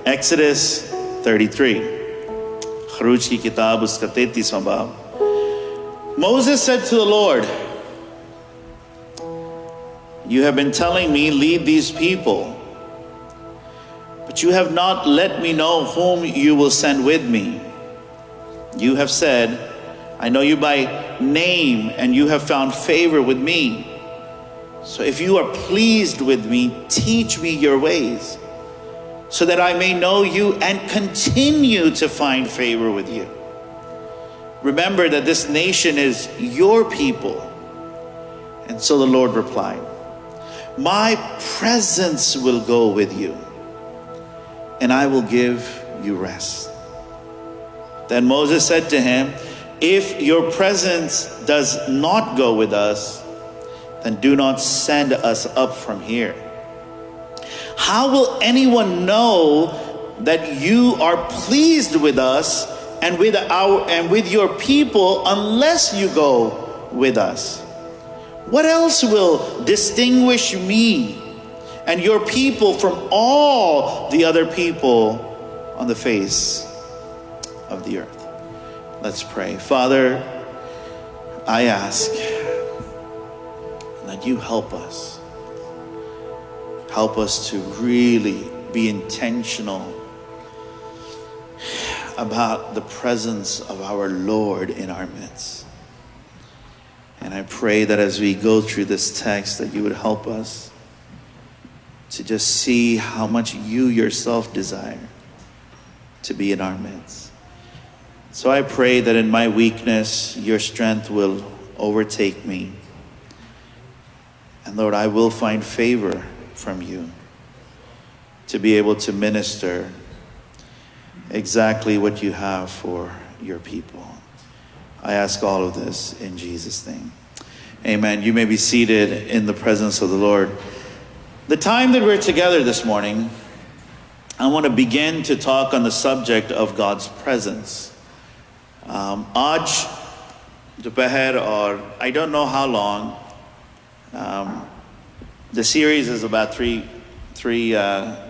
Exodus 33. Khuruj ki kitab uska 33वां बाब. Moses said to the Lord, "You have been telling me, lead these people, but you have not let me know whom you will send with me. You have said, I know you by name, and you have found favor with me. So if you are pleased with me, teach me your ways, so that I may know you and continue to find favor with you. Remember that this nation is your people." And so the Lord replied, "My presence will go with you, and I will give you rest." Then Moses said to him, "If your presence does not go with us, then do not send us up from here. How will anyone know that you are pleased with us and with your people unless you go with us? What else will distinguish me and your people from all the other people on the face of the earth?" Let's pray. Father, I ask that you help us. Help us to really be intentional about the presence of our Lord in our midst. And I pray that as we go through this text, that you would help us to just see how much you yourself desire to be in our midst. So I pray that in my weakness, your strength will overtake me. And Lord, I will find favor from you to be able to minister exactly what you have for your people. I ask all of this in Jesus' name. Amen. You may be seated in the presence of the Lord. The time that we're together this morning, I want to begin to talk on the subject of God's presence. आज दोपहर or I don't know how long. The series is about three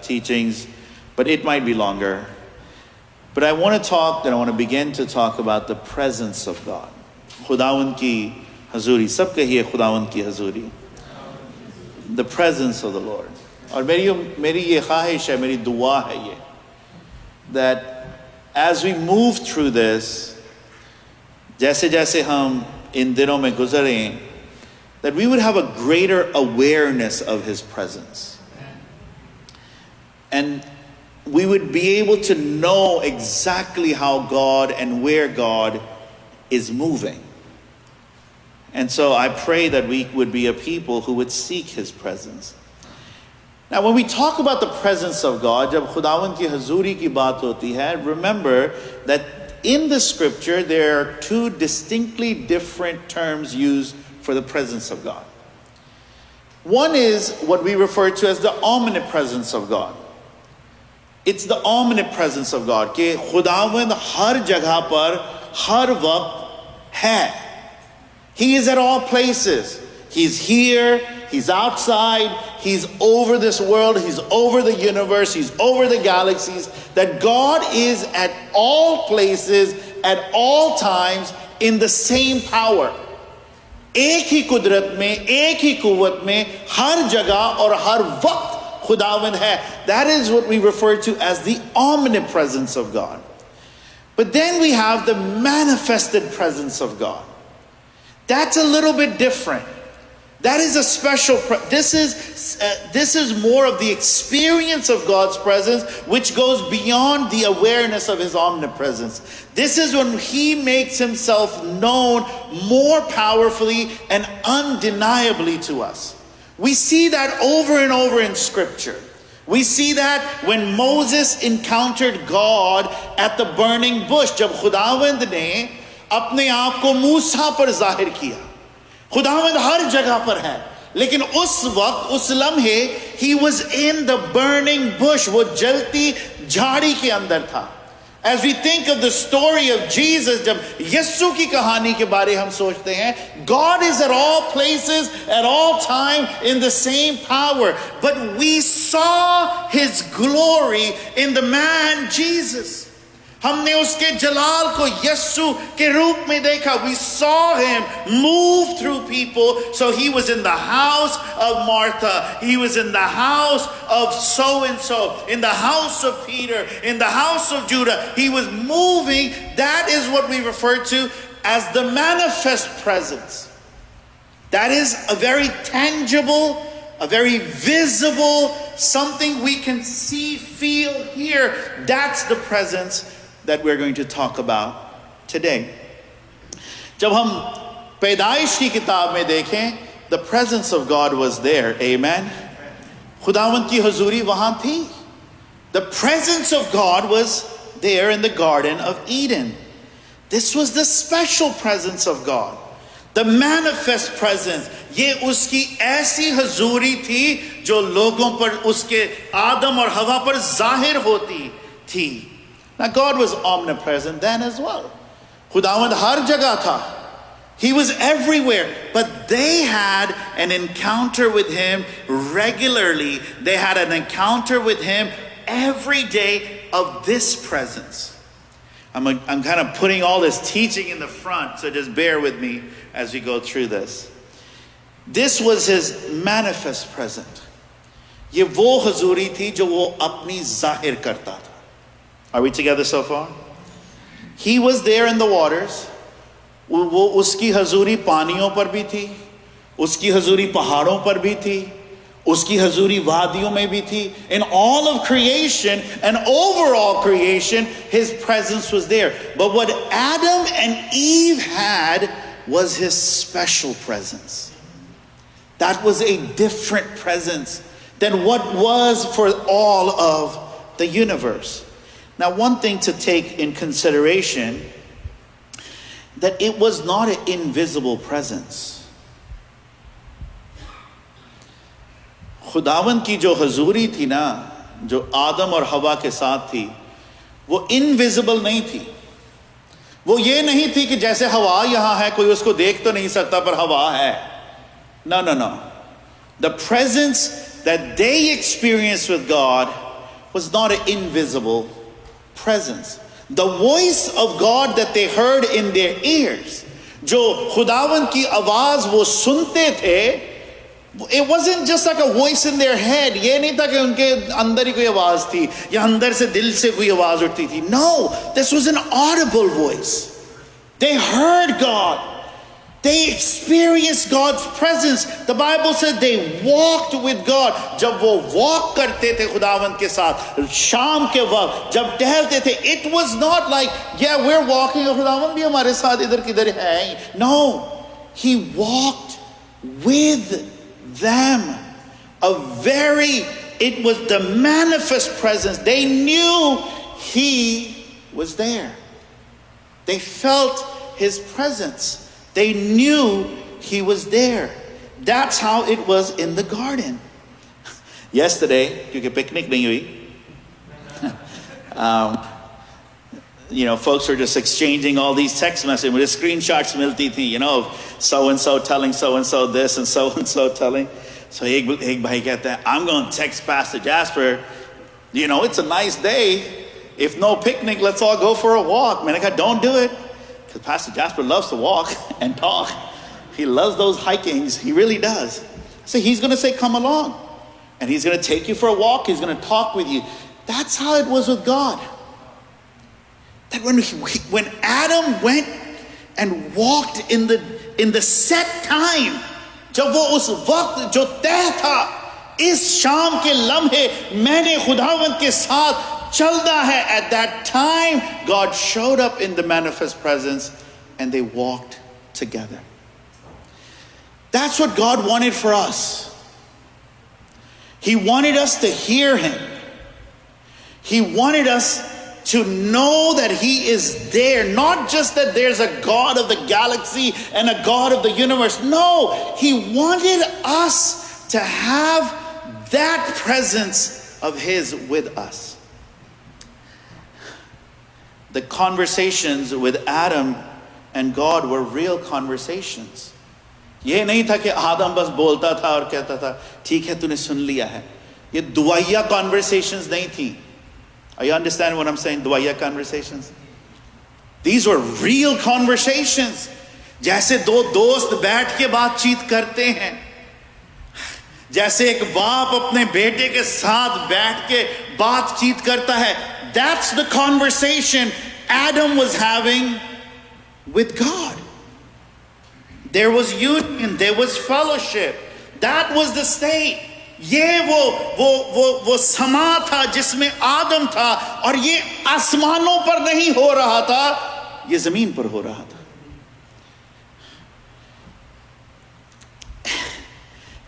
teachings, but it might be longer. But I want to begin to talk about the presence of God. खुदावंद की हजूरी, सब कहिए खुदावंद की हजूरी. The presence of the Lord. और मेरी ये ख्वाहिश है, मेरी दुआ है ये, that as we move through this, जैसे जैसे हम इन दिनों में गुजरें, that we would have a greater awareness of his presence. And we would be able to know exactly how God and where God is moving. And so I pray that we would be a people who would seek his presence. Now, when we talk about the presence of God, जब खुदावंद की हजूरी की बात होती है, remember that in the scripture there are two distinctly different terms used for the presence of God. One is what we refer to as the omnipresence of God. It's the omnipresence of God, कि खुदावंद हर जगह पर हर वक्त है. He is at all places. He's here, he's outside, he's over this world, he's over the universe, he's over the galaxies. That God is at all places, at all times, in the same power. एक ही कुदरत में, एक ही कुव्वत में, हर जगह और हर वक्त खुदावंद है. That is what we refer to as the omnipresence of God. But then we have the manifested presence of God. That's a little bit different. That is a special, this is more of the experience of God's presence, which goes beyond the awareness of his omnipresence. This is when he makes himself known more powerfully and undeniably to us. We see that over and over in scripture. We see that when Moses encountered God at the burning bush, जब खुदावंद ने अपने आप को मूसा पर जाहिर किया. खुदावंद हर जगह पर है, लेकिन उस वक्त, उस लम्हे, he was in the burning bush, वो जलती झाड़ी के अंदर था. As we think of the story of Jesus, जब यीशु की कहानी के बारे हम सोचते हैं, God is at all places, at all time, in the same power. But we saw His glory in the man Jesus. हमने उसके जलाल को यीशु के रूप में देखा. We saw him move through people. So he was in the house of Martha. He was in the house of so-and-so. In the house of Peter. In the house of Judah. He was moving. That is what we refer to as the manifest presence. That is a very tangible, a very visible, something we can see, feel, hear. That's the presence that we're going to talk about today. जब हम पैदाइश की किताब में देखें, the presence of God was there. Amen. खुदावंद की हुजूरी वहां थी. The presence of God was there in the Garden of Eden. This was the special presence of God. The manifest presence. ये उसकी ऐसी हुजूरी थी जो लोगों पर, उसके आदम और हवा पर जाहिर होती थी. Now God was omnipresent then as well. खुदावंद हर जगह था. He was everywhere. But they had an encounter with Him regularly. They had an encounter with Him every day of this presence. I'm kind of putting all this teaching in the front, so just bear with me as we go through this. This was His manifest presence. ये वो हुजूरी थी जो वो अपनी जाहिर करता था. Are we together so far? He was there in the waters. वो उसकी हुजूरी पानियों पर भी थी, उसकी हुजूरी पहाड़ों पर भी थी, उसकी हुजूरी वादियों में भी थी. In all of creation and overall creation, His presence was there. But what Adam and Eve had was His special presence. That was a different presence than what was for all of the universe. Now, one thing to take in consideration, that it was not an invisible presence. खुदावंद की जो हुजूरी थी ना, जो आदम और हवा के साथ थी, वो इनविजिबल नहीं थी. वो ये नहीं थी कि जैसे हवा यहाँ है, कोई उसको देख तो नहीं सकता पर हवा है. No, no, no. The presence that they experienced with God was not an invisible presence. The voice of God that they heard in their ears, जो खुदावंद की आवाज वो सुनते थे, it wasn't just like a voice in their head. ये नहीं था कि उनके अंदर ही कोई आवाज थी या अंदर से दिल से कोई आवाज उठती थी. No, this was an audible voice. They heard God. They experienced God's presence. The Bible said they walked with God. जब वो walk करते थे खुदावंद के साथ, शाम के वक्त जब टहलते थे, it was not like, yeah, we're walking, खुदावंद भी हमारे साथ इधर किधर है. No, He walked with them. It was the manifest presence. They knew He was there. They felt His presence. They knew He was there. That's how it was in the garden. Yesterday, क्योंकि picnic नहीं हुई, folks were just exchanging all these text messages. मुझे screenshots मिलती थी, of so-and-so telling so-and-so this and so-and-so telling. So एक भाई कहता है, I'm going to text Pastor Jasper, it's a nice day. If no picnic, let's all go for a walk. मैंने कहा, don't do it. Because Pastor Jasper loves to walk and talk. He loves those hikings. He really does. So he's going to say, come along. And He's going to take you for a walk. He's going to talk with you. That's how it was with God. That when Adam went and walked in the set time, जब वो उस वक्त जो तय था, इस शाम के लम्हे मैंने खुदावंद के साथ चलना है, at that time God showed up in the manifest presence and they walked together. That's what God wanted for us. He wanted us to hear Him. He wanted us to know that He is there. Not just that there's a God of the galaxy and a God of the universe. No, He wanted us to have that presence of His with us. the conversations with Adam and God were real conversations. ये नहीं था कि आदम बस बोलता था और कहता था ठीक है तूने सुन लिया है. ये दुआया conversations नहीं थी. Are you understanding what I'm saying? दुआया conversations. These were real conversations. जैसे दो दोस्त बैठ के बातचीत करते हैं, जैसे एक बाप अपने बेटे के साथ बैठ के बातचीत करता है. That's the conversation Adam was having with God. There was union, there was fellowship. That was the state. ये वो समा था जिसमें आदम था, और ये आसमानों पर नहीं हो रहा था, ये जमीन पर हो रहा था.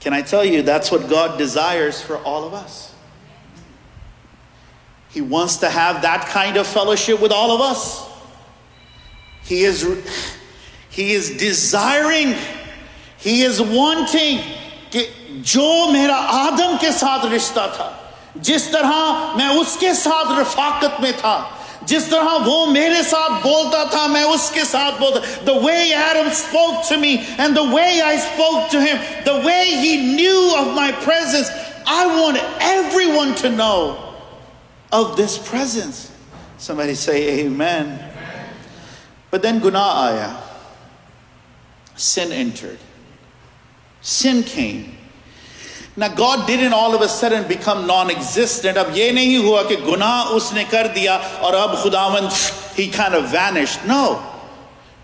Can I tell you, that's what God desires for all of us. He wants to have that kind of fellowship with all of us. He is desiring, he is wanting कि जो मेरा आदम के साथ रिश्ता था, जिस तरह मैं उसके साथ रफाकत में था, जिस तरह वो मेरे साथ बोलता था मैं उसके साथ बोलता, the way Adam spoke to me and the way I spoke to him, the way he knew of my presence, I want everyone to know of this presence. Somebody say amen. But then गुनाह आया, sin entered, sin came. Now God didn't all of a sudden become non-existent. अब ये नहीं हुआ कि गुनाह उसने कर दिया और अब खुदावंद he kind of vanished. No,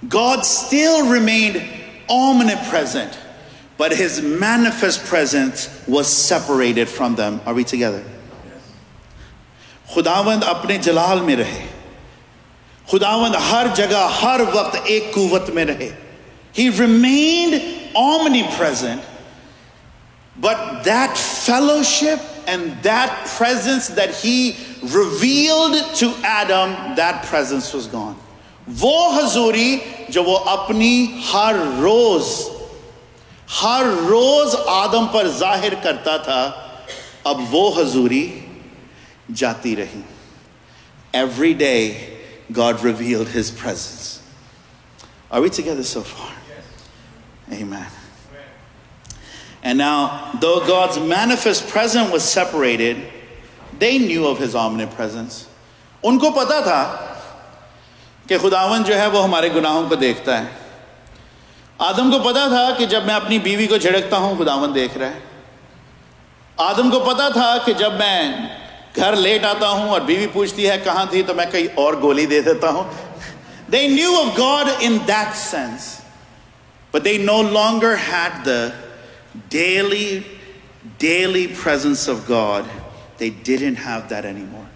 God still remained omnipresent, but his manifest presence was separated from them. Are we together? खुदावंद अपने जलाल में रहे, खुदावंद हर जगह हर वक्त एक कुव्वत में रहे. He remained omnipresent, but that fellowship and that presence that he revealed to Adam, that presence was gone. वो हजूरी जो वो अपनी हर रोज आदम पर जाहिर करता था, अब वो हजूरी जाती रही. Every day God revealed his presence. Are we together so far? Yes. Amen. And now, though God's manifest presence was separated, they knew of his omnipresence. उनको पता था कि खुदावंद जो है वो हमारे गुनाहों को देखता है. आदम को पता था कि जब मैं अपनी बीवी को झिड़कता हूं खुदावंद देख रहा है. आदम को पता था कि जब मैं घर लेट आता हूं और बीवी पूछती है कहां थी तो मैं कहीं और गोली दे देता हूं. They knew of God in that sense, but they no longer had the daily presence of God. They didn't have that anymore.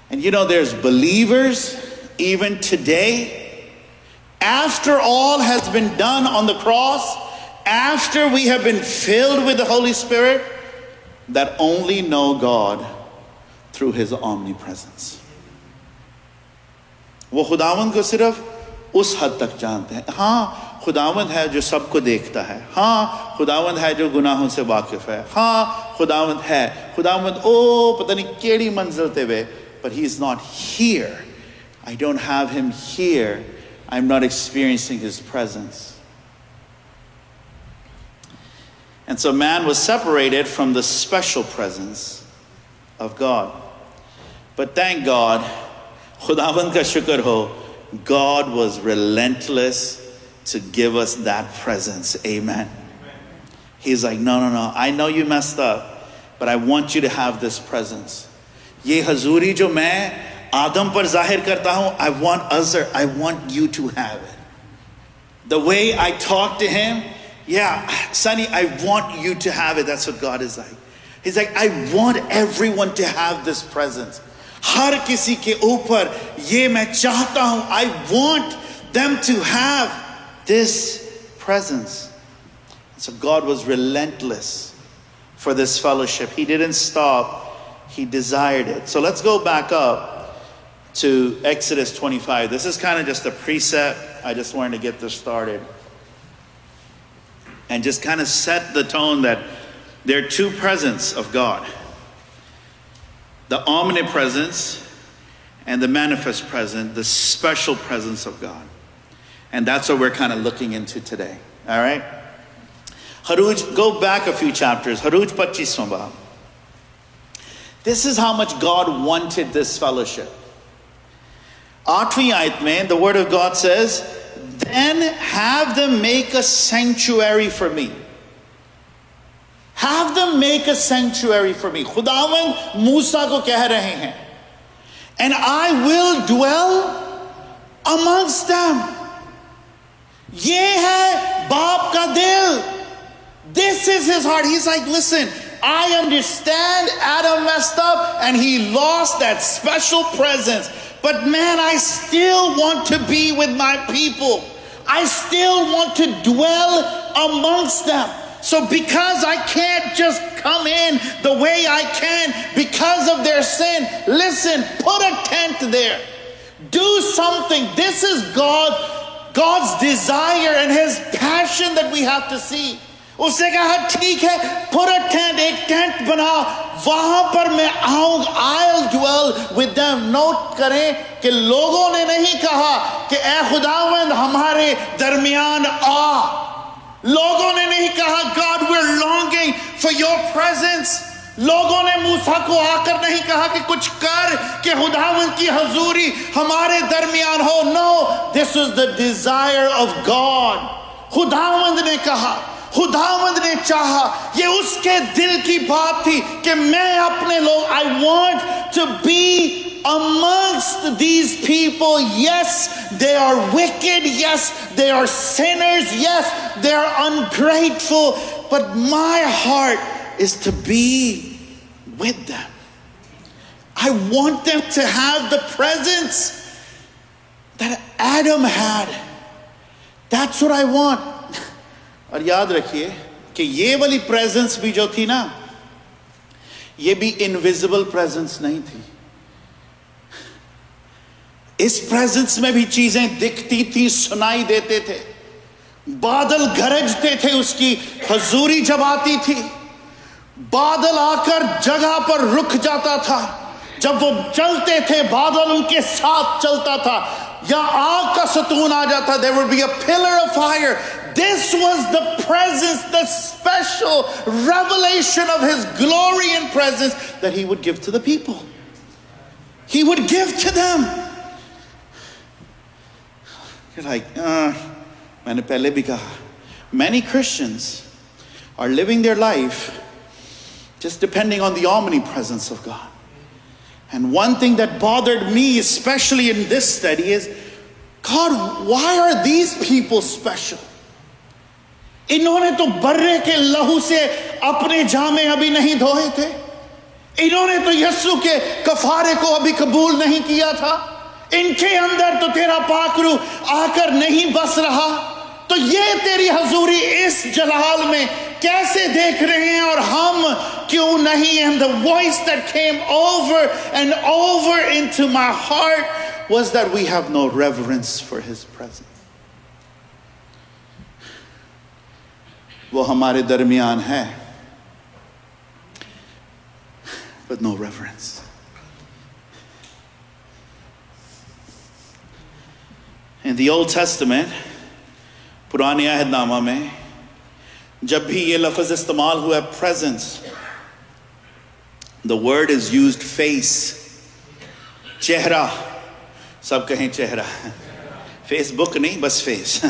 And you know, there's believers even today, after all has been done on the cross, after we have been filled with the Holy Spirit, that only know God through his omnipresence. वो खुदावंद को सिर्फ उस हद तक जानते हैं. हाँ, खुदावंद है जो सबको देखता है. हाँ, खुदावंद है जो गुनाहों से वाकिफ है. हाँ, खुदावंद है. खुदावंद ओ पता नहीं केड़ी मंजिल ते वे, but he's not here. I don't have him here. I'm not experiencing his presence. And so man was separated from the special presence of God. But thank God, खुदावंद का शुक्र हो, God was relentless to give us that presence. Amen. He's like, no, I know you messed up, but I want you to have this presence. ये हजूरी जो मैं आदम पर जाहिर करता हूं, I want you to have it. The way I talk to him, yeah, Sonny, I want you to have it. That's what God is like. He's like, I want everyone to have this presence. हर किसी के ऊपर ये मैं चाहता हूं. I want them to have this presence. So God was relentless for this fellowship. He didn't stop. He desired it. So let's go back up to Exodus 25. This is kind of just a precept. I just wanted to get this started and just kind of set the tone that there are two presence of God. The omnipresence and the manifest presence, the special presence of God. And that's what we're kind of looking into today. All right? Haruj, go back a few chapters. Haruj 25वां बाब. This is how much God wanted this fellowship. 8वीं आयत में, the word of God says, then have them make a sanctuary for me. Have them make a sanctuary for me. खुदावंद मूसा को कह रहे हैं. And I will dwell amongst them. ये है बाप का दिल. This is his heart. He's like, listen, I understand Adam messed up and he lost that special presence. But man, I still want to be with my people. I still want to dwell amongst them. So because I can't just come in the way I can because of their sin, listen, put a tent there. Do something. This is God's desire and his passion that we have to see. उसने कहा ठीक है, put a tent, एक tent बनाओ, वहां पर मैं आऊंगा, I'll dwell with them. Note करें कि लोगों ने नहीं कहा कि ऐ खुदावंद हमारे दरमियान आ. लोगों ने नहीं कहा God we're longing for your presence. लोगों ने मूसा को आकर नहीं कहा कि कुछ कर कि खुदावंद की हजूरी हमारे दरमियान हो. No, this was the desire of God. खुदावंद ने कहा, खुदावंद ने चाहा, ये उसके दिल की बात थी कि मैं अपने लोग, I want to be amongst these people. Yes, they are wicked. Yes, they are sinners. Yes, they are ungrateful. But my heart is to be with them. I want them to have the presence that Adam had. That's what I want. और याद रखिए कि ये वाली presence भी जो थी ना, ये भी इनविजिबल प्रेजेंस नहीं थी. इस प्रेजेंस में भी चीजें दिखती थी, सुनाई देते थे. बादल गरजते थे, उसकी हजूरी जब आती थी. बादल आकर जगह पर रुक जाता था. जब वो चलते थे, बादल उनके साथ चलता था. या आग का सतून आ जाता. There would be a pillar of fire. This was the presence, the special revelation of his glory and presence that he would give to the people. He would give to them. You're like, मैंने पहले भी कहा, many Christians are living their life just depending on the omnipresence of God. And one thing that bothered me, especially in this study, is, God, why are these people special? इन्होंने तो बर्रे के लहू से अपने जामे अभी नहीं धोए थे. इन्होंने तो यीशु के कफारे को अभी कबूल नहीं किया था. इनके अंदर तो तेरा पाकरू आकर नहीं बस रहा. तो ये तेरी हजूरी इस जलाल में कैसे देख रहे हैं और हम क्यों नहीं? And the voice that came over and over into my heart was that we have no reverence for his presence. वो हमारे दरमियान है, but no reverence. In the Old Testament, पुराने अहदनामा में जब भी ये लफ्ज़ इस्तेमाल हुआ presence, the word is used face, चेहरा. सब कहें चेहरा. Facebook नहीं, बस face.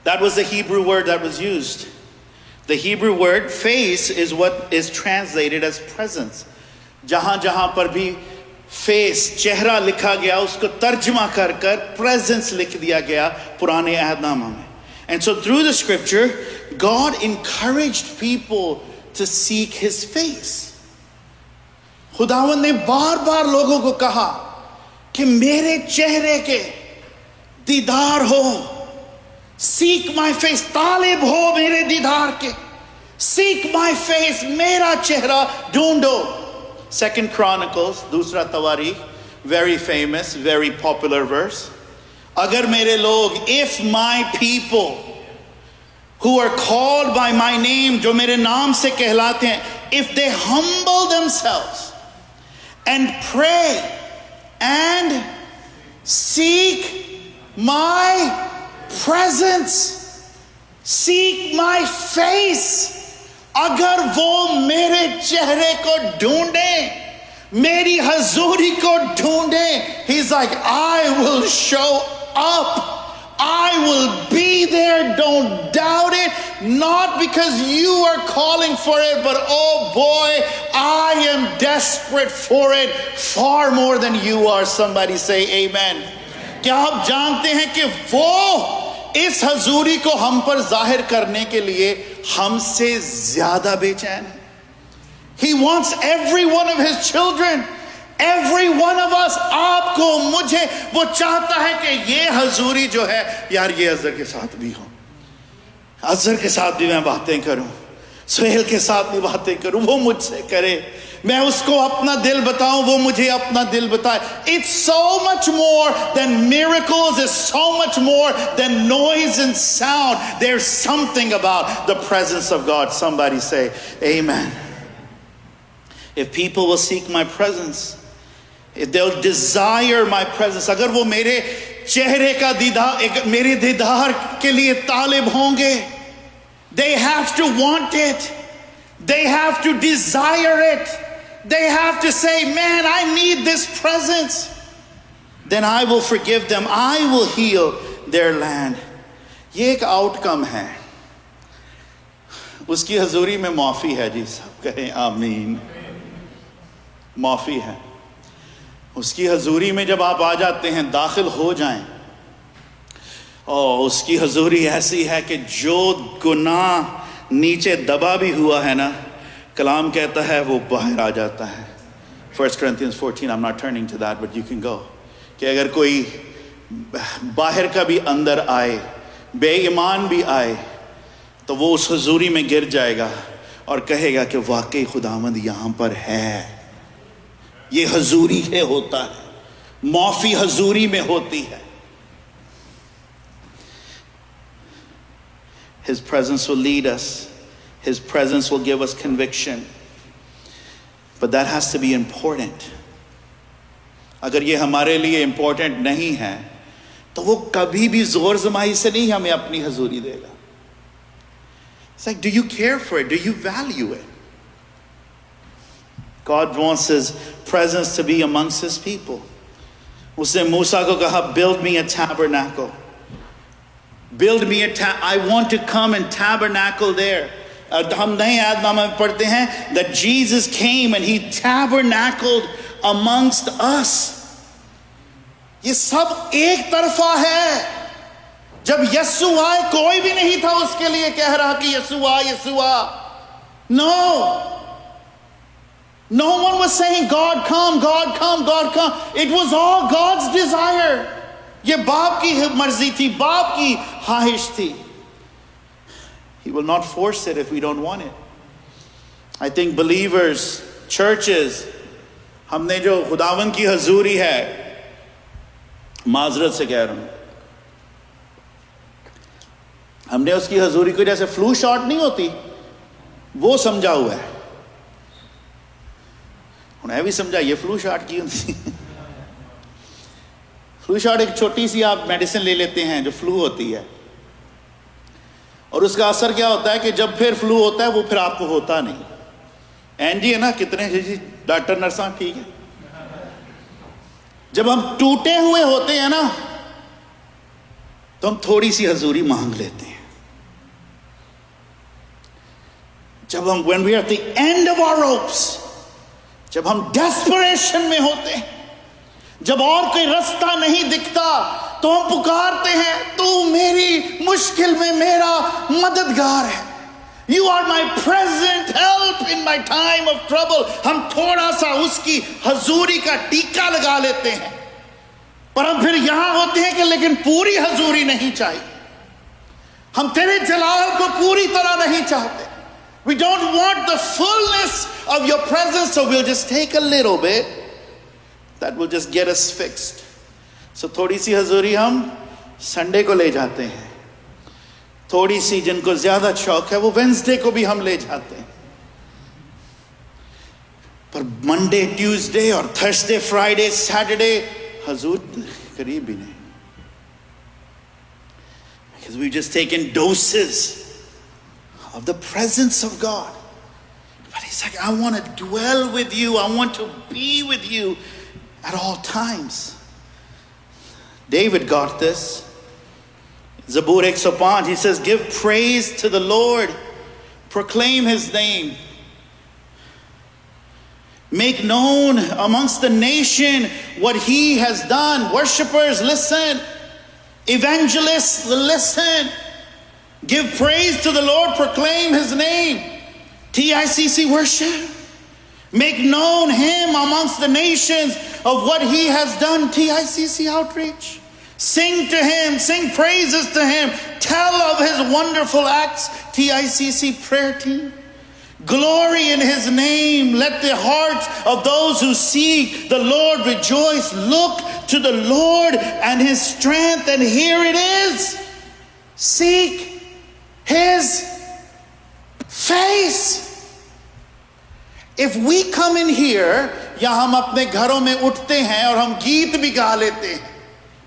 That was the Hebrew word that was used. The Hebrew word face is what is translated as presence. जहां जहां पर भी face, चेहरा लिखा गया, उसको तर्जुमा कर कर presence लिख दिया गया पुराने अहदनामा में. And so through the scripture, God encouraged people to seek his face. खुदावंद ने बार बार लोगों को कहा कि मेरे चेहरे के दीदार हो. Seek my face, तालिब हो मेरे दीदार के. Seek my face, मेरा चेहरा ढूंढो. 2 Chronicles, दूसरा तवारीख, very famous, very popular verse. अगर मेरे लोग, if my people who are called by my name, जो मेरे नाम से कहलाते हैं, if they humble themselves and pray and seek my presence. Seek my face. अगर वो मेरे चेहरे को ढूंढे, मेरी हजूरी को ढूंढे, he's like, I will show up. I will be there. Don't doubt it. Not because you are calling for it, but oh boy, I am desperate for it far more than you are. Somebody say amen. क्या आप जानते हैं कि वो इस हजूरी को हम पर जाहिर करने के लिए हमसे ज्यादा बेचैन है? He wants every one of his children, every one of us, आपको, मुझे, वो चाहता है कि ये हजूरी जो है, यार ये अजहर के साथ भी हो, अजहर के साथ भी मैं बातें करूं, सुहेल के साथ भी बातें करूं, वो मुझसे करे, मैं उसको अपना दिल बताऊं, वो मुझे अपना दिल बताए. It's so much more than miracles. It's so much more than noise and sound. There's something about the presence of God. Somebody say amen. If people will seek my presence, if they'll desire my presence, अगर वो मेरे चेहरे का दीदार, मेरे दीदार के लिए तालिब होंगे, they have to want it, they have to desire it, they have to say, man, I need this presence. Then I will forgive them, I will heal their land. ये एक आउटकम है. उसकी हजूरी में माफी है. जी सब कहें आमीन. माफी है. उसकी हजूरी में जब आप आ जाते हैं, दाखिल हो जाएं, और उसकी हजूरी ऐसी है कि जो गुनाह नीचे दबा भी हुआ है ना, कलाम कहता है वो बाहर आ जाता है. 1 Corinthians 14, I'm not turning to that, but you can go. कि अगर कोई बाहर का भी अंदर आए, बेईमान भी आए, तो वो उस हजूरी में गिर जाएगा और कहेगा कि वाकई खुदावंद यहाँ पर है. ये हजूरी है, होता है, माफी हजूरी में होती है. His presence will lead us. His presence will give us conviction. But that has to be important. अगर ये हमारे लिए important नहीं है, तो वो कभी भी जोर जमाई से नहीं हमें अपनी हजूरी देगा. It's like, do you care for it? Do you value it? God wants His presence to be amongst His people. उसने मूसा को कहा, build me a tabernacle. Build me a I want to come and tabernacle there. हम नए आयतनामा में पढ़ते हैं that Jesus came and He tabernacled amongst us. ये सब एक तरफा है. जब यीशु आए, कोई भी नहीं था उसके लिए कह रहा कि यीशु आ, यीशु आ. No. No one was saying, God come, God come, God come. It was all God's desire. ये बाप की मर्जी थी, बाप की ख्वाहिश थी. He will not force it if we don't want it. I think believers, churches, हमने जो खुदावन की हजूरी है, माजरत से कह रहा हूं, हमने उसकी हजूरी को जैसे फ्लू शॉट नहीं होती, वो समझा हुआ है. उन्हें भी समझा ये फ्लू शॉट की होती. फ्लू शॉट एक छोटी सी आप मेडिसिन ले लेते हैं जो फ्लू होती है, और उसका असर क्या होता है कि जब फिर फ्लू होता है वो फिर आपको होता नहीं. एनजी है ना, कितने जी डॉक्टर नर्सा ठीक है. जब हम टूटे हुए होते हैं ना, तो हम थोड़ी सी हजूरी मांग लेते हैं. जब हम when we are at the end of our ropes, जब हम desperation में होते हैं, जब और कोई रास्ता नहीं दिखता, तो हम पुकारते हैं, तू मेरी मुश्किल में मेरा मददगार है. You are my present help in my time of trouble. हम थोड़ा सा उसकी हजूरी का टीका लगा लेते हैं, पर हम फिर यहां होते हैं कि लेकिन पूरी हजूरी नहीं चाहिए. हम तेरे जलाल को पूरी तरह नहीं चाहते. We don't want the fullness of your presence, so we'll just take a little bit that will just get us fixed. So थोड़ी सी हजूरी हम संडे को ले जाते हैं, थोड़ी सी जिनको ज्यादा शौक है वो वेंसडे को भी हम ले जाते हैं. पर मंडे ट्यूसडे और थर्सडे फ्राइडे सैटरडे हजूर करीब भी नहीं. Because we've just taken doses of the presence of God. But he's like, I want to dwell with you. I want to be with you at all times. David got this. Zabur 105, he says, give praise to the Lord. Proclaim his name. Make known amongst the nation what he has done. Worshippers, listen. Evangelists, listen. Give praise to the Lord. Proclaim his name. TICC worship. Make known him amongst the nations of what he has done. TICC outreach. Sing to him. Sing praises to him. Tell of his wonderful acts. TICC prayer team. Glory in his name. Let the hearts of those who seek the Lord rejoice. Look to the Lord and his strength. And here it is. Seek his face. If we come in here, या हम अपने घरों में उठते हैं और हम गीत भी गा लेते हैं.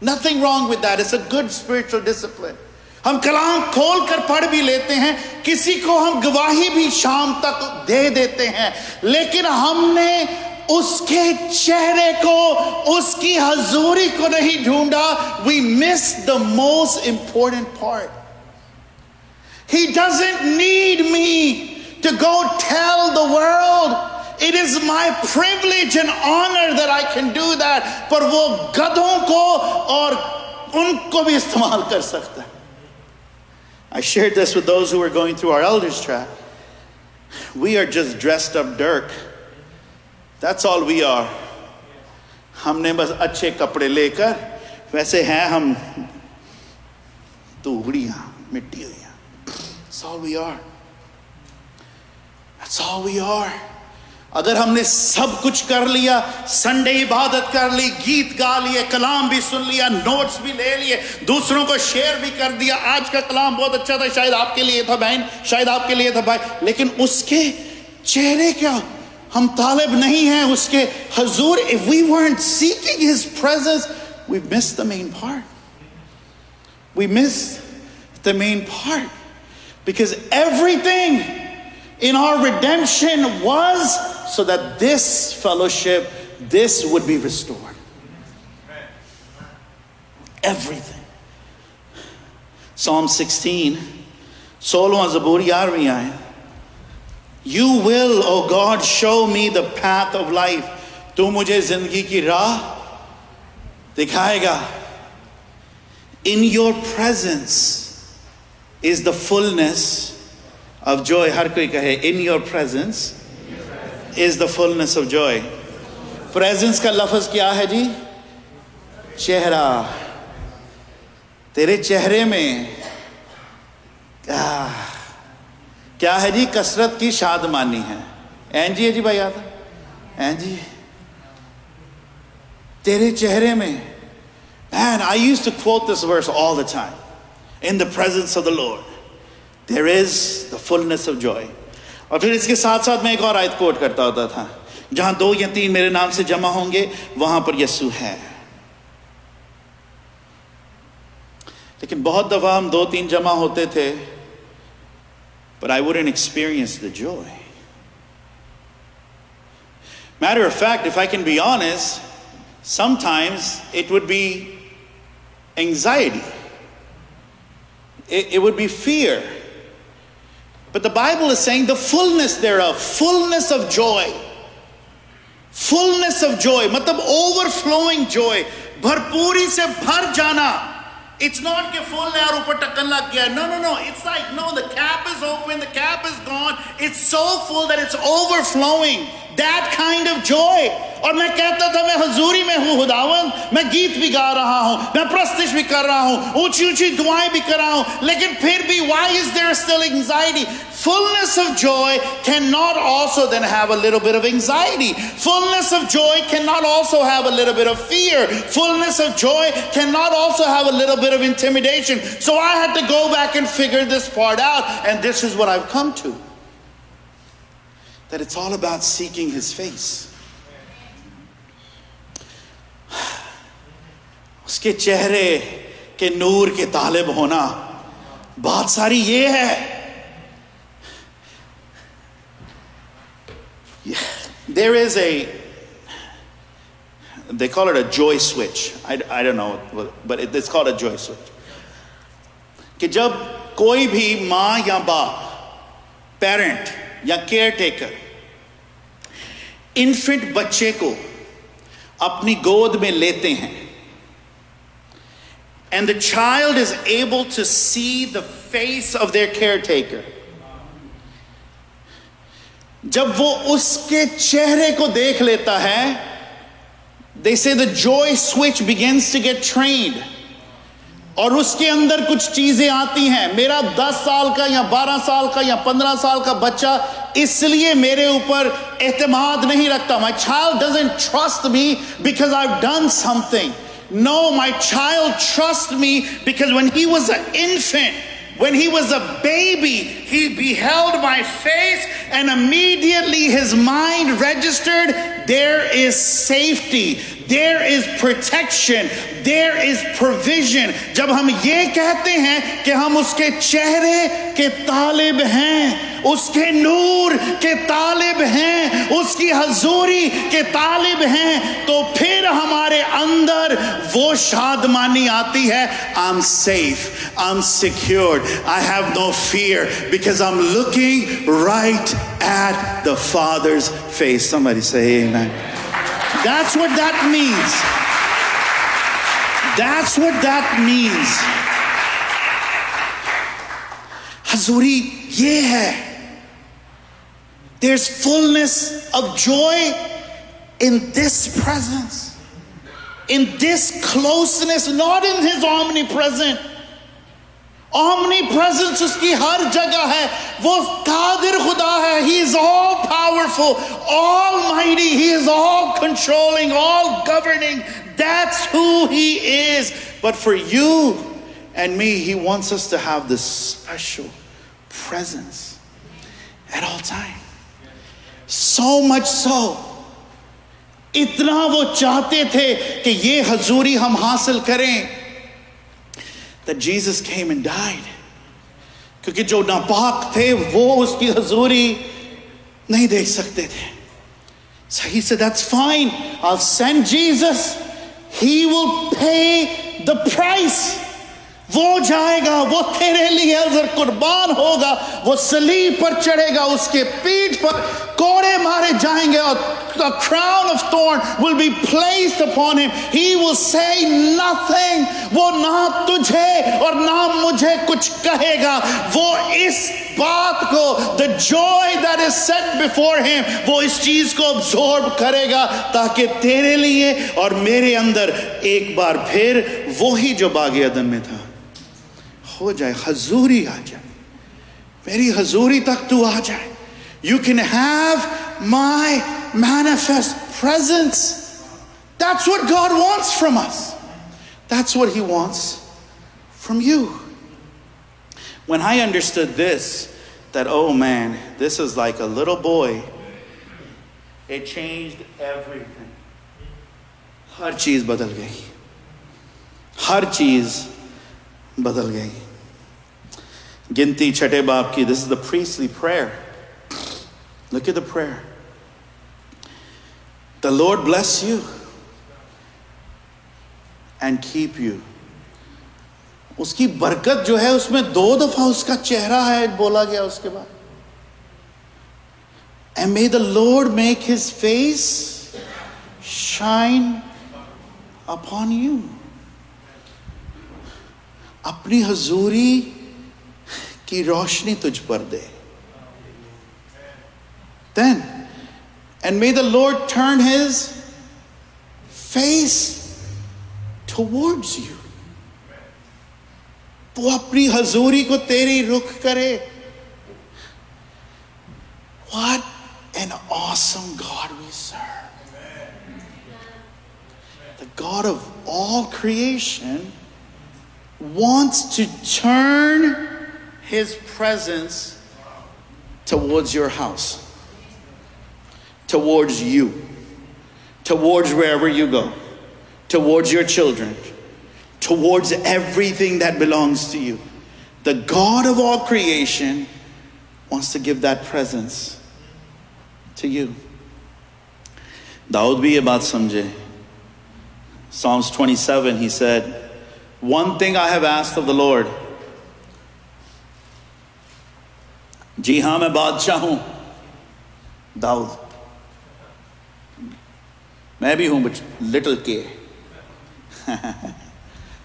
Nothing wrong with that. It's a good spiritual discipline. हम कलाम खोल कर पढ़ भी लेते हैं, किसी को हम गवाही भी शाम तक दे देते हैं, लेकिन हमने उसके चेहरे को, उसकी हजूरी को नहीं ढूंढा. We miss the most important part. He doesn't need me to go tell the world. It is my privilege and honor that I can do that. पर वो गधों को और उनको भी इस्तेमाल कर सकता है. I shared this with those who were going through our elders track. We are just dressed up dirt. That's all we are. हमने बस अच्छे कपड़े लेकर, वैसे हैं हम धूड़ियां, मिट्टी हुई. That's all we are. That's all we are. अगर हमने सब कुछ कर लिया, संडे इबादत कर ली, गीत गा लिए, कलाम भी सुन लिया, नोट्स भी ले लिए, दूसरों को शेयर भी कर दिया, आज का कलाम बहुत अच्छा था, शायद आपके लिए था बहन, शायद आपके लिए था भाई, लेकिन उसके चेहरे क्या, हम तालिब नहीं हैं उसके हजूर. If we weren't seeking his presence, we've missed the main part. We missed the main part. Because everything in our redemption was so that this fellowship, this would be restored. Everything. Psalm 16, 16 Zaburi 11 aaya. You will, O God, show me the path of life. Tu mujhe zindagi ki raah dikhayega. In your presence is the fullness of joy. Har koi kahe, in your presence is the fullness of joy. Presence ka lafaz kya hai ji? Chehra. Tere chehre mein क्या है जी? कसरत की शादमानी है. एंजी है जी भाई आता एंजी तेरे चेहरे में. Man, I used to quote this verse all the time. In the presence of the Lord there is the fullness of joy. और फिर इसके साथ साथ मैं एक और आयत कोट करता होता था, जहां 2 या 3 मेरे नाम से जमा होंगे वहां पर यीशु है. लेकिन बहुत दफा हम 2-3 जमा होते थे, but I wouldn't experience the joy. Matter of fact, if I can be honest, sometimes it would be anxiety. It would be fear. But the Bible is saying the fullness thereof, fullness of joy. Fullness of joy, matlab overflowing joy. Bharpuri se bhar jana. It's not कि full है और ऊपर टक्कन लग गया. No. It's like, no, the cap is open, the cap is gone. It's so full that it's overflowing. That kind of joy. और मैं कहता था मैं हजूरी में हूँ खुदावंद, मैं गीत भी गा रहा हूँ, मैं प्रस्तिश भी कर रहा हूँ, ऊंची ऊंची दुआएं भी कर रहा हूँ, लेकिन फिर भी why is there still anxiety? Fullness of joy cannot also then have a little bit of anxiety. Fullness of joy cannot also have a little bit of fear. Fullness of joy cannot also have a little bit of intimidation. So I had to go back and figure this part out, and this is what I've come to. that it's all about seeking his face. उसके चेहरे के नूर के तालिब होना बात सारी ये है. There is they call it a joy switch. I don't know, but it's called a joy switch. कि जब कोई भी माँ या बाप, पेरेंट या केयर टेकर इन्फेंट बच्चे को अपनी गोद में लेते हैं, and the child is able to see the face of their caretaker, जब वो उसके चेहरे को देख लेता है, they say the joy switch begins to get trained. और उसके अंदर कुछ चीजें आती हैं. मेरा 10 साल का या 12 साल का या 15 साल का बच्चा इसलिए मेरे ऊपर एतमाद नहीं रखता. My child doesn't trust me because I've done something. No, my child trusts me because when he was an infant, when he was a baby, he beheld my face and immediately his mind registered, there is safety, there is protection, there is provision. जब हम ये कहते हैं कि हम उसके चेहरे के तालिब हैं, उसके नूर के तालिब हैं, उसकी हजूरी के तालिब हैं, तो फिर हमारे अंदर वो शादमानी आती है. I'm safe, I'm secured, I have no fear because I'm looking right at the Father's face. Somebody say amen. That's what that means. That's what that means. Hazuri ye hai. There's fullness of joy in this presence, in this closeness, not in his omnipresent. Omnipresence उसकी हर जगह है. वो कादिर खुदा है. He is all powerful, almighty. He is all controlling, all governing. That's who he is. But for you and me, he wants us to have this special presence at all time. So much so, इतना वो चाहते थे कि ये हजूरी हम हासिल करें, that Jesus came and died. क्योंकि जो नापाक थे वो उसकी हजूरी नहीं देख सकते थे. So he said, that's fine, I'll send Jesus. He will pay the price. वो जाएगा, वो तेरे लिए अगर कुर्बान होगा, वो सलीब पर चढ़ेगा, उसके पीठ पर कोड़े मारे जाएंगे और a crown of thorn will be placed upon him. He will say nothing. वो ना तुझे और ना मुझे कुछ कहेगा. वो इस बात को, the joy that is set before him, वो इस चीज को absorb करेगा ताकि तेरे लिए और मेरे अंदर एक बार फिर वही जो बागे अदन में था हो जाए. हजूरी आ जाए, मेरी हजूरी तक तू आ जाए. You can have my manifest presence. That's what God wants from us. That's what he wants from you. When I understood this, that, oh man, this is like a little boy, it changed everything. हर चीज बदल गई. हर चीज बदल गई. गिनती छठे बाब की, this is the priestly prayer. Look at the prayer. The Lord bless you and keep you. उसकी बरकत जो है उसमें 2 दफा उसका चेहरा है बोला गया उसके बाद. And may the Lord make his face shine upon you. अपनी हजूरी की रोशनी तुझ पर दे. Then, and may the Lord turn his face towards you. वो अपनी हजूरी को तेरी रुख करे. What an awesome God we serve. The God of all creation wants to turn his presence towards your house. towards you, towards wherever you go, towards your children, towards everything that belongs to you. The God of all creation wants to give that presence to you. Dawood भी ये बात समझे. Psalms 27, he said, one thing I have asked of the Lord. जी हाँ, मैं बादशाह हूं. दाऊद. मैं भी हूं, but little K.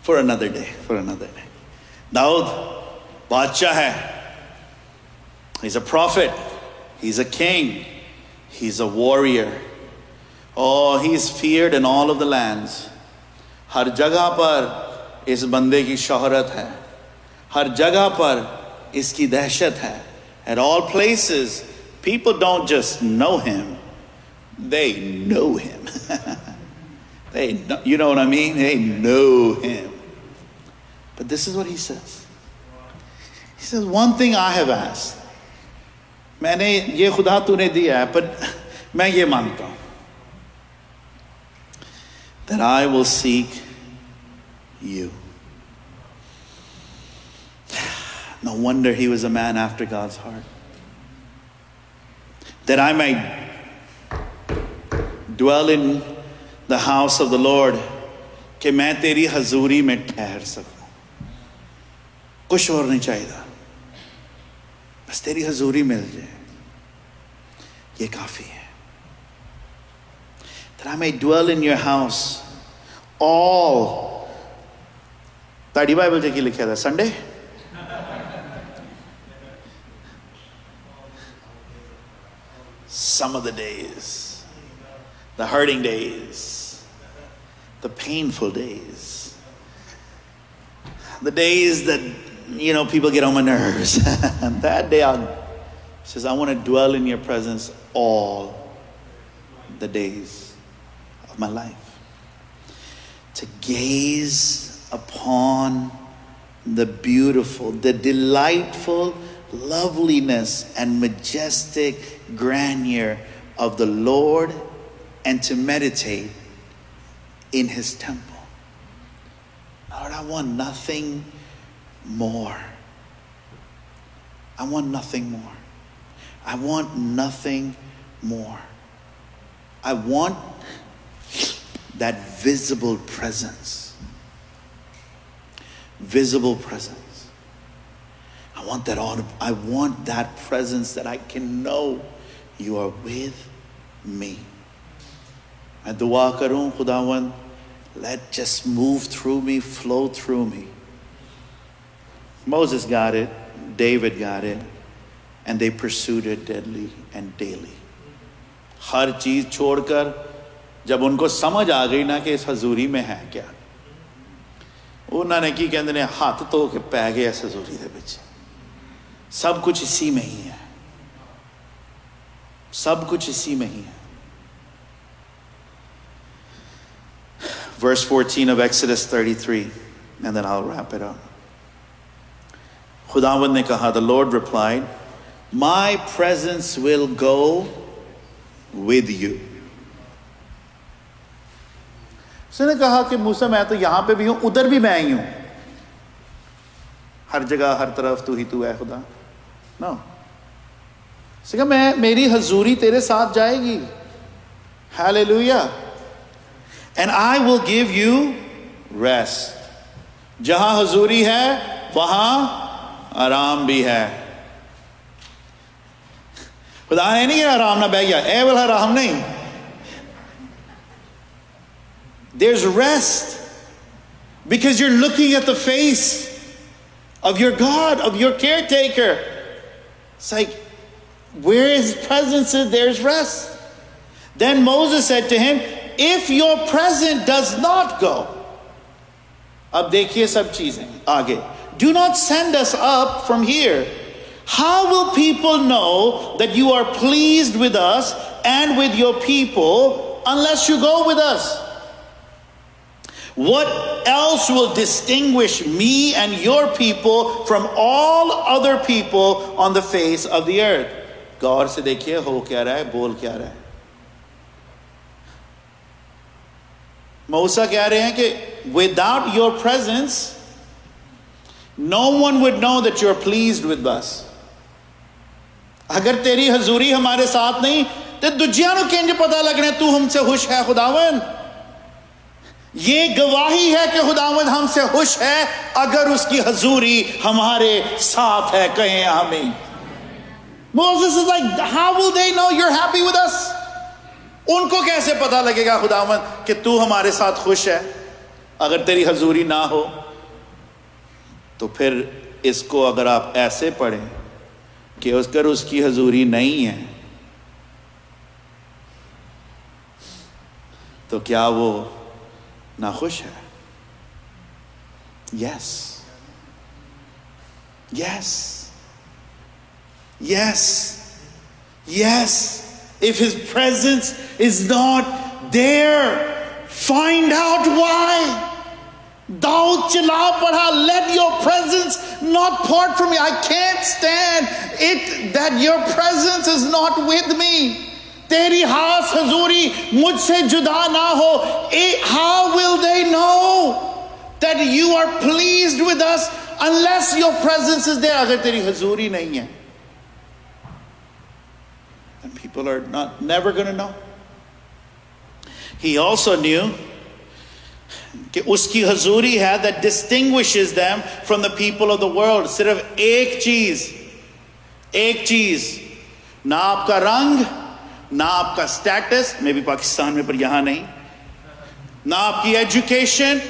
For another day, for another day. Dawood बादशाह है. He's a prophet. He's a king. He's a warrior. Oh, he's feared in all of the lands. हर जगह पर इस बंदे की शोहरत है. हर जगह पर इसकी दहशत है. At all places, people don't just know him, they know him. They know, you know what I mean? They know him. But this is what he says. He says, one thing I have asked. मैंने ये खुदा तूने दिया है, but मैं ये मानता हूं, that I will seek you. No wonder he was a man after God's heart. That I might dwell in the house of the Lord, कि मैं तेरी हजूरी में ठहर सकूं. कुछ और नहीं चाहिए, बस तेरी हजूरी मिल जाए, ये काफी है. That I may dwell in your house all. ताड़ी बाइबल जे की लिखा था Sunday. Some of the days, the hurting days, the painful days, the days that, you know, people get on my nerves. And that day he says, I want to dwell in your presence all the days of my life. To gaze upon the beautiful, the delightful loveliness and majestic grandeur of the Lord, and to meditate in his temple. Lord, I want nothing more. I want nothing more. I want nothing more. I want that visible presence. Visible presence. I want that presence that I can know you are with me. मैं दुआ करूं, खुदावन, let just move through me, flow through me. Moses got it, David got it, and they pursued it deadly and daily. हर चीज छोड़कर जब उनको समझ आ गई ना कि इस हजूरी में है क्या, उन्होंने की कहते ने हाथ धो के पै गए इस हजूरी दे विच. सब कुछ इसी में ही है. सब कुछ इसी में ही है. Verse 14 of Exodus 33, and then I'll wrap it up. खुदावंद ने कहा, the Lord replied, my presence will go with you. उसने कहा कि मूसा मैं तो यहां पे भी हूं, उधर भी मैं ही हूं. हर जगह हर तरफ तू ही तू है खुदा. No. उसने कहा मैं, मेरी हजूरी तेरे साथ जाएगी. Hallelujah. And I will give you rest. जहां हजूरी है वहां आराम भी है. खुदा ने नहीं आराम ना बह गया, ए वाला आराम नहीं. There's rest because you're looking at the face of your God, of your caretaker. It's like, where his presence is, there's rest. Then Moses said to him, if your presence does not go, अब देखिए सब चीजें आगे, do not send us up from here. How will people know that you are pleased with us and with your people unless you go with us? What else will distinguish me and your people from all other people on the face of the earth? गौर से देखिए हो क्या रहा है, बोल क्या रहा है. मूसा कह रहे हैं कि without your presence no one would know that you are pleased with us. अगर तेरी हजूरी हमारे साथ नहीं तो दूजियां नूं किंज पता लगना तू हमसे खुश है खुदावन। ये गवाही है कि खुदावंद हमसे खुश है अगर उसकी हजूरी हमारे साथ है। कहें आमीन। Moses is like, how will they know you're happy with us? उनको कैसे पता लगेगा खुदावंद कि तू हमारे साथ खुश है अगर तेरी हजूरी ना हो। तो फिर इसको अगर आप ऐसे पढ़ें कि अगर उसकी हजूरी नहीं है तो क्या वो ना खुश है? Yes, yes, yes, yes. If his presence is not there, find out why. Dawood चिल्ला पड़ा, let your presence not part from me. I can't stand it that your presence is not with me. तेरी हास हजूरी मुझसे जुदा ना हो। How will they know that you are pleased with us unless your presence is there? अगर तेरी हजूरी नहीं है, then people are never going to know. He also knew कि उसकी हजूरी है that distinguishes them from the people of the world. सिर्फ एक चीज, ना आपका रंग, ना आपका स्टेटस, मे भी पाकिस्तान में पर यहां नहीं, ना आपकी एजुकेशन,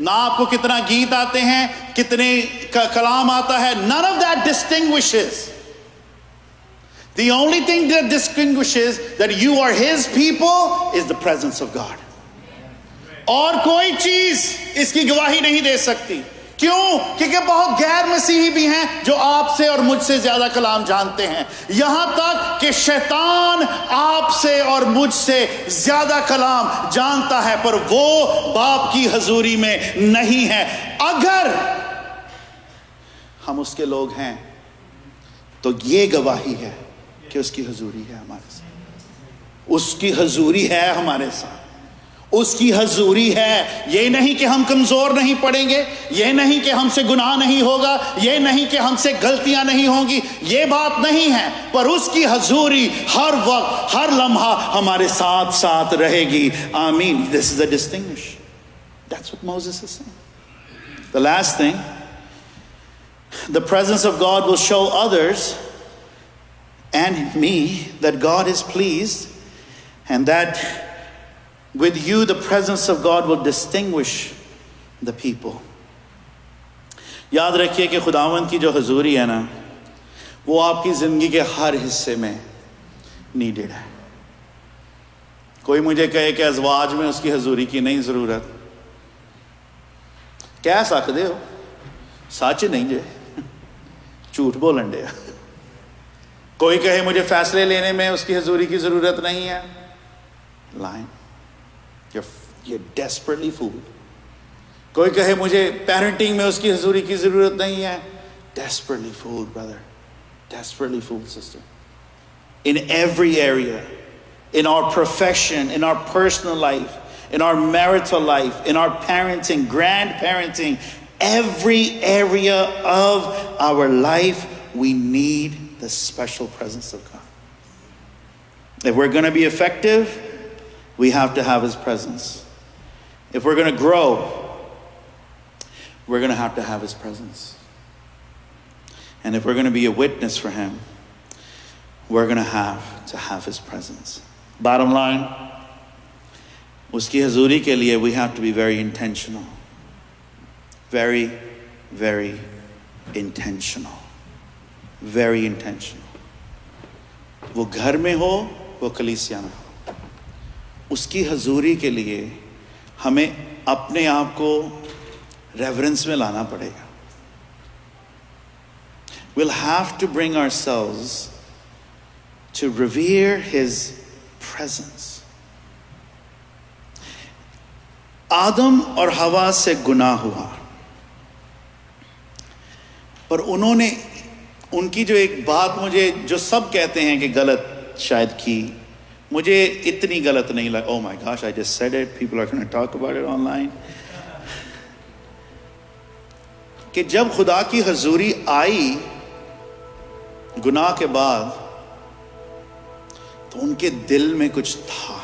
ना आपको कितना गीत आते हैं, कितने कलाम आता है. None of that distinguishes. The only thing that distinguishes that you are his people is the presence of God. और कोई चीज इसकी गवाही नहीं दे सकती. क्यों? क्योंकि बहुत गैर मसीही भी हैं जो आपसे और मुझसे ज्यादा कलाम जानते हैं. यहां तक कि शैतान आपसे और मुझसे ज्यादा कलाम जानता है, पर वो बाप की हजूरी में नहीं है. अगर हम उसके लोग हैं तो ये गवाही है कि उसकी हजूरी है हमारे साथ. उसकी हजूरी है हमारे साथ. उसकी हजूरी है. ये नहीं कि हम कमजोर नहीं पड़ेंगे, ये नहीं कि हमसे गुनाह नहीं होगा, ये नहीं कि हमसे गलतियां नहीं होंगी, ये बात नहीं है. पर उसकी हजूरी हर वक्त हर लम्हा हमारे साथ साथ रहेगी. आमीन. This is a distinguish. That's what Moses is saying. The last thing, the presence of God will show others and me that God is pleased, and that with you the presence of God will distinguish the people. याद रखिए कि खुदावंद की जो हजूरी है ना, वो आपकी जिंदगी के हर हिस्से में नीडेड है. कोई मुझे कहे कि अज़वाज में उसकी हजूरी की नहीं जरूरत, कह सकते हो, सच नहीं जे, झूठ बोलन दे. कोई कहे मुझे फैसले लेने में उसकी हजूरी की जरूरत नहीं है, lying. You're desperately fooled. कोई कहे मुझे पेरेंटिंग में उसकी हजूरी की जरूरत नहीं है, desperately fooled brother, desperately fooled sister. In every area, in our profession, in our personal life, in our marital life, in our parenting, grandparenting, every area of our life, we need the special presence of God. If we're going to be effective, we have to have his presence. If we're going to grow, we're going to have his presence. And if we're going to be a witness for him, we're going to have his presence. Bottom line, uski hazuri ke liye we have to be very intentional. Very, very intentional. Very intentional. वो घर में हो, वो कलीसिया में हो, उसकी हजूरी के लिए हमें अपने आप को रेवरेंस में लाना पड़ेगा. We'll have to bring ourselves to revere his presence. आदम और हवा से गुनाह हुआ, पर उन्होंने उनकी जो एक बात मुझे, जो सब कहते हैं कि गलत शायद की, मुझे इतनी गलत नहीं लगा. Oh my gosh, I just said it. People are going to talk about it online. कि जब खुदा की हजूरी आई गुनाह के बाद, तो उनके दिल में कुछ था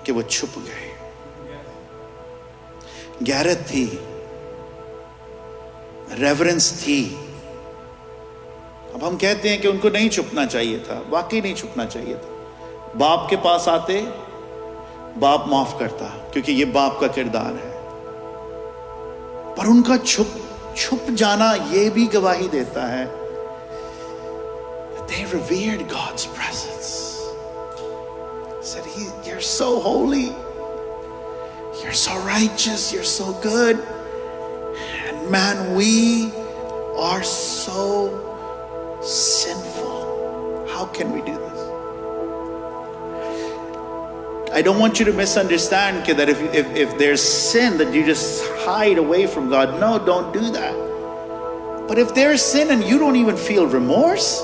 कि वो छुप गए. गैरत थी, रेवरेंस थी. अब हम कहते हैं कि उनको नहीं छुपना चाहिए था. वाकई नहीं छुपना चाहिए था. बाप के पास आते, बाप माफ करता, क्योंकि ये बाप का किरदार है. पर उनका छुप जाना ये भी गवाही देता है they revered God's presence. Said, you're so holy, you're so righteous, you're so good, and man, we are so sinful. How can we do this? I don't want you to misunderstand that if there's sin that you just hide away from God. No, don't do that. But if there's sin and you don't even feel remorse,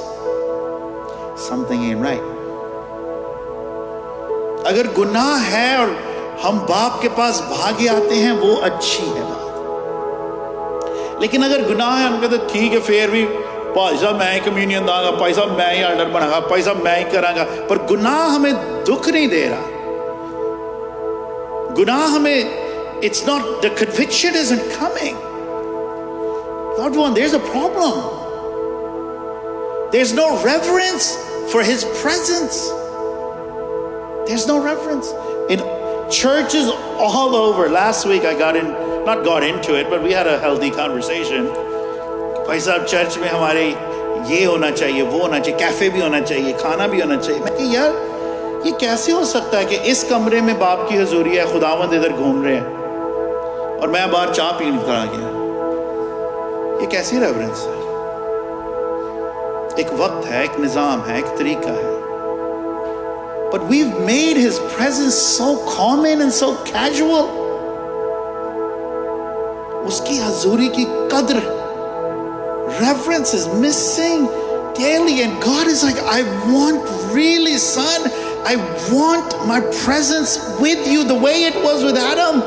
something ain't right. अगर गुनाह है और हम बाप के पास भागे आते हैं, वो अच्छी है बात. लेकिन अगर गुनाह है, हम कहते ठीक है, फिर भी भाई साहब मैं ही कम्युनियन दांगा, भाई साहब मैं ही ऑर्डर बनागा, भाई साहब मैं ही करांगा, पर गुनाह हमें दुख नहीं दे रहा. गुनाह हमें, it's not, the conviction isn't coming. Loved one, there's a problem. There's no reverence for his presence. There's no reverence. In churches all over, last week I not got into it, but we had a healthy conversation. भाई साहब church में हमारे ये होना चाहिए, वो होना चाहिए, कैफे भी होना चाहिए, खाना भी होना चाहिए. मैं कि यार ये कैसे हो सकता है कि इस कमरे में बाप की हजूरी है, खुदावंद इधर घूम रहे हैं और मैं बाहर चाय पीने चला गया. ये कैसी रेवरेंस है? एक वक्त है, एक निजाम है, एक तरीका है. But we've made his presence so common and so casual. उसकी हजूरी की कद्र, reverence is missing daily, and God is like, I want really, son, I want my presence with you the way it was with Adam,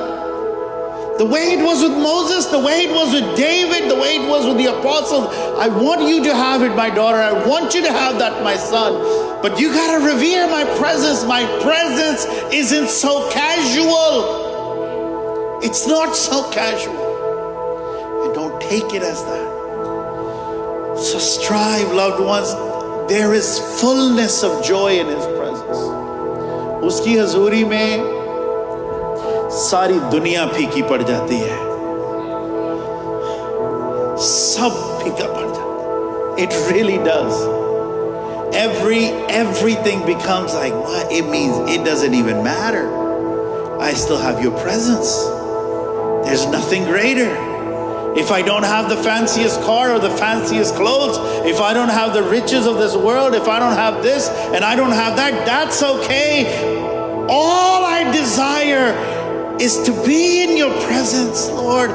the way it was with Moses, the way it was with David, the way it was with the apostles. I want you to have it, my daughter. I want you to have that, my son. But you got to revere my presence. My presence isn't so casual. It's not so casual. And don't take it as that. So strive, loved ones. There is fullness of joy in his presence. उसकी हजूरी में सारी दुनिया फीकी पड़ जाती है. सब फीका पड़ जाता है. It really does. Everything becomes like what? It means it doesn't even matter. I still have your presence. There's nothing greater. If I don't have the fanciest car or the fanciest clothes, if I don't have the riches of this world, if I don't have this and I don't have that, that's okay. All I desire is to be in your presence, Lord.